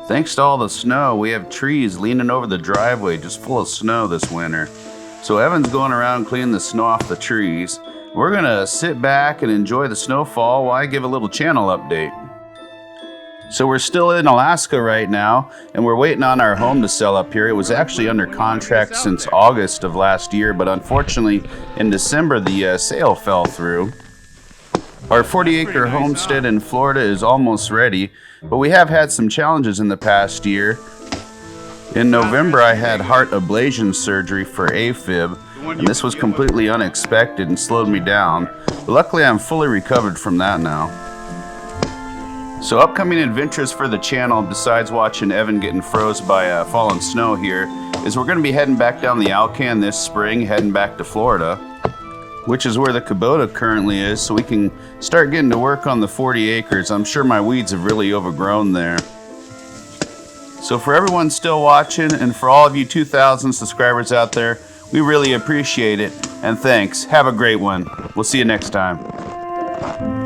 Thanks to all the snow, we have trees leaning over the driveway just full of snow this winter. So Evan's going around cleaning the snow off the trees. We're gonna sit back and enjoy the snowfall while I give a little channel update. So we're still in Alaska right now, and we're waiting on our home to sell up here. It was actually under contract since August of last year, but unfortunately in December the sale fell through. Our 40-acre homestead in Florida is almost ready, but we have had some challenges in the past year. In November, I had heart ablation surgery for AFib, and this was completely unexpected and slowed me down. But luckily, I'm fully recovered from that now. So upcoming adventures for the channel, besides watching Evan getting froze by falling snow here, is we're going to be heading back down the Alcan this spring, heading back to Florida, which is where the Kubota currently is, so we can start getting to work on the 40 acres. I'm sure my weeds have really overgrown there. So for everyone still watching, and for all of you 2,000 subscribers out there, we really appreciate it, and thanks. Have a great one. We'll see you next time.